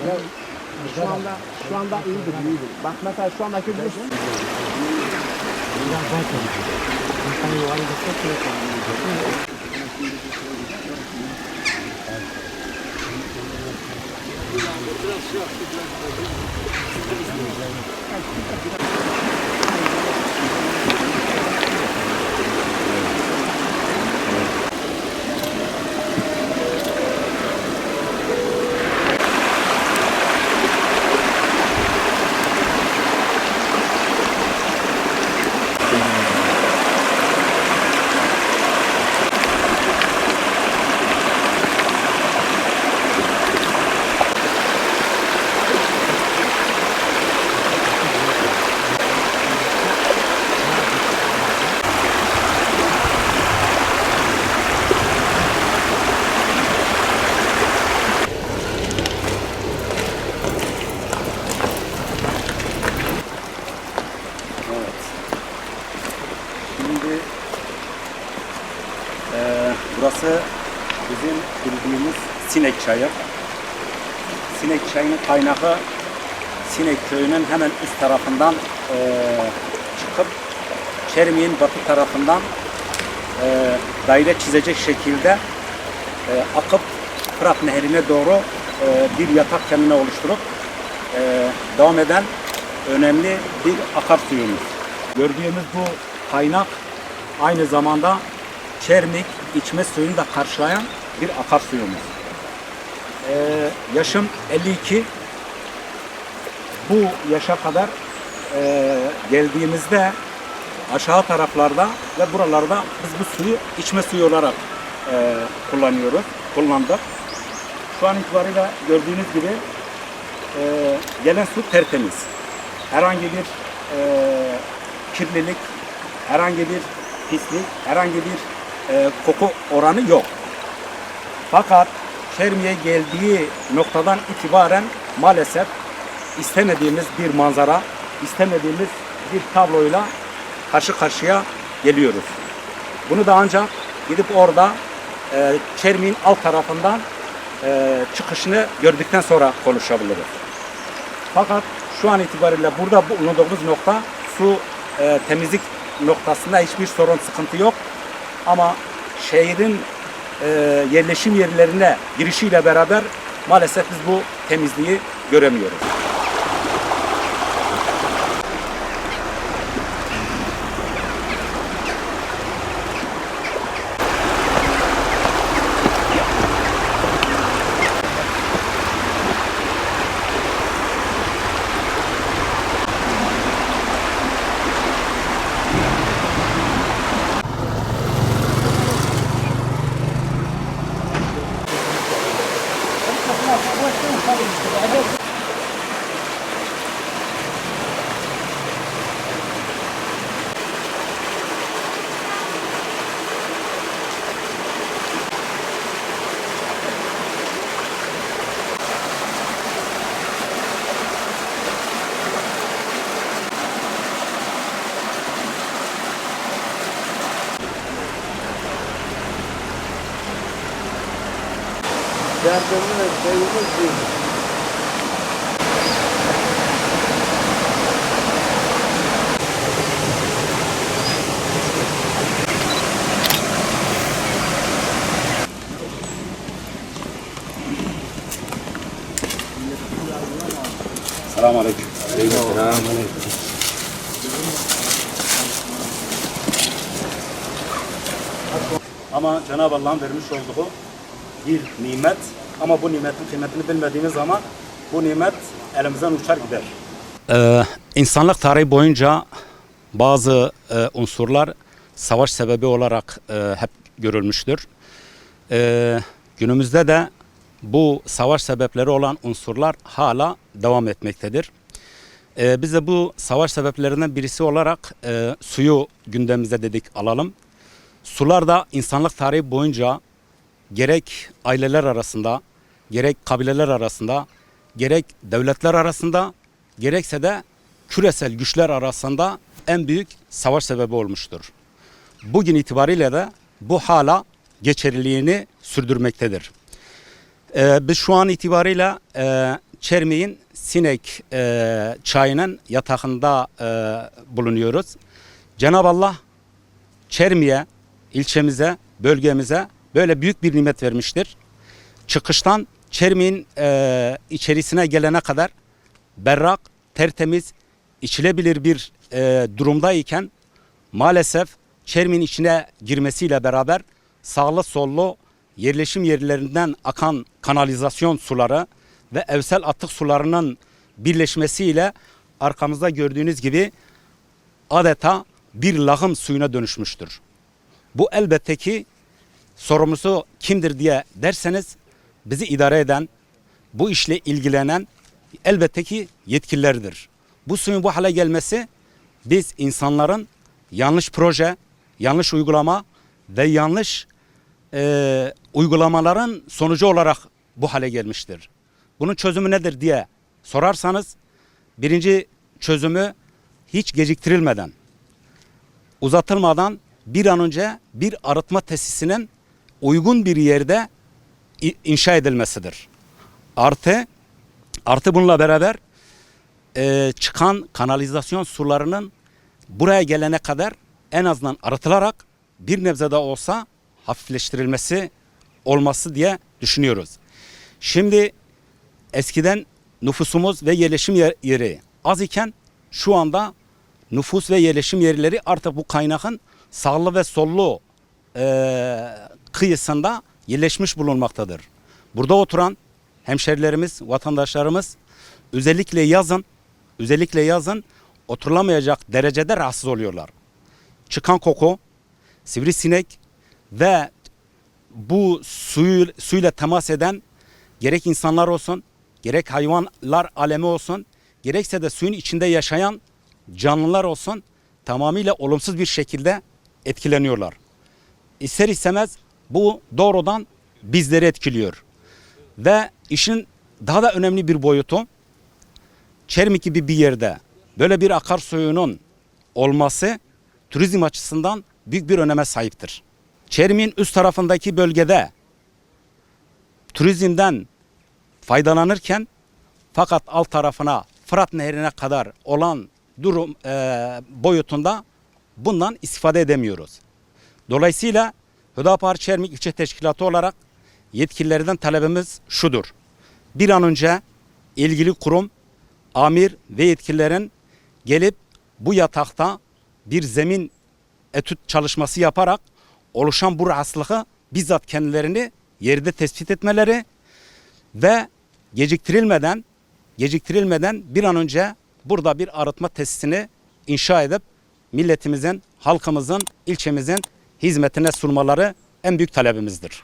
Ya, şu anda iyidir, iyidir. Bak mesela şu andaki bu Şimdi burası bizim bildiğimiz Sinek Çayı. Sinek Çayı'nın kaynağı Sinek Köyü'nün hemen üst tarafından çıkıp Çermi'nin batı tarafından daire çizecek şekilde akıp Fırat Nehri'ne doğru bir yatak kendine oluşturup devam eden önemli bir akarsuyumuz. Gördüğümüz bu kaynak aynı zamanda Çermik içme suyunu da karşılayan bir akarsuyumuz. Yaşım 52. Bu yaşa kadar geldiğimizde aşağı taraflarda ve buralarda biz bu suyu içme suyu olarak kullandık. Şu an itibariyle gördüğünüz gibi gelen su tertemiz. Herhangi bir kirlilik, herhangi bir pislik, herhangi bir koku oranı yok. Fakat Çermi'ye geldiği noktadan itibaren maalesef istemediğimiz bir manzara, istemediğimiz bir tabloyla karşı karşıya geliyoruz. Bunu da ancak gidip orada Çermi'nin alt tarafından çıkışını gördükten sonra konuşabiliriz. Fakat şu an itibariyle burada bulunduğumuz nokta su temizlik noktasında hiçbir sorun, sıkıntı yok. Ama şehrin yerleşim yerlerine girişiyle beraber maalesef biz bu temizliği göremiyoruz. derdimiz, şeyimiz değil. Selamünaleyküm. Ama Cenab-ı Allah'ın vermiş olduğu bir nimet, ama bu nimetin kıymetini bilmediğimiz zaman bu nimet elimizden uçar gider. İnsanlık tarihi boyunca bazı unsurlar savaş sebebi olarak hep görülmüştür. Günümüzde de bu savaş sebepleri olan unsurlar hala devam etmektedir. Biz de bu savaş sebeplerinden birisi olarak suyu gündemimize dedik alalım. Sular da insanlık tarihi boyunca gerek aileler arasında, gerek kabileler arasında, gerek devletler arasında, gerekse de küresel güçler arasında en büyük savaş sebebi olmuştur. Bugün itibariyle de bu hala geçerliliğini sürdürmektedir. Biz şu an itibariyle Çermik'in Sinek çayının yatağında bulunuyoruz. Cenab-ı Allah Çermik'e, ilçemize, bölgemize böyle büyük bir nimet vermiştir. Çıkıştan Çermik'in içerisine gelene kadar berrak, tertemiz, içilebilir bir durumdayken maalesef Çermik'in içine girmesiyle beraber sağlı sollu yerleşim yerlerinden akan kanalizasyon suları ve evsel atık sularının birleşmesiyle arkamızda gördüğünüz gibi adeta bir lağım suyuna dönüşmüştür. Bu elbette ki sorumlusu kimdir diye derseniz bizi idare eden, bu işle ilgilenen elbette ki yetkililerdir. Bu suyun bu hale gelmesi biz insanların yanlış proje, yanlış uygulama ve yanlış uygulamaların sonucu olarak bu hale gelmiştir. Bunun çözümü nedir diye sorarsanız birinci çözümü hiç geciktirilmeden, uzatılmadan bir an önce bir arıtma tesisinin uygun bir yerde inşa edilmesidir. Artı bununla beraber çıkan kanalizasyon sularının buraya gelene kadar en azından arıtılarak bir nebze de olsa hafifleştirilmesi olması diye düşünüyoruz. Şimdi eskiden nüfusumuz ve yerleşim yeri az iken şu anda nüfus ve yerleşim yerleri artık bu kaynağın sağlı ve sollu kıyısında yerleşmiş bulunmaktadır. Burada oturan hemşerilerimiz, vatandaşlarımız özellikle yazın oturulamayacak derecede rahatsız oluyorlar. Çıkan koku, sivrisinek ve bu suyla temas eden gerek insanlar olsun, gerek hayvanlar alemi olsun, gerekse de suyun içinde yaşayan canlılar olsun tamamıyla olumsuz bir şekilde etkileniyorlar. İster istemez bu doğrudan bizleri etkiliyor. Ve işin daha da önemli bir boyutu Çermik gibi bir yerde böyle bir akarsuyunun olması turizm açısından büyük bir öneme sahiptir. Çermik'in üst tarafındaki bölgede turizmden faydalanırken fakat alt tarafına Fırat Nehri'ne kadar olan durum boyutunda bundan istifade edemiyoruz. Dolayısıyla Hüdapar Çermik İlçe Teşkilatı olarak yetkililerden talebimiz şudur. Bir an önce ilgili kurum, amir ve yetkililerin gelip bu yatakta bir zemin etüt çalışması yaparak oluşan bu rahatsızlığı bizzat kendilerini yerde tespit etmeleri ve geciktirilmeden bir an önce burada bir arıtma tesisini inşa edip milletimizin, halkımızın, ilçemizin hizmetine sunmaları en büyük talebimizdir.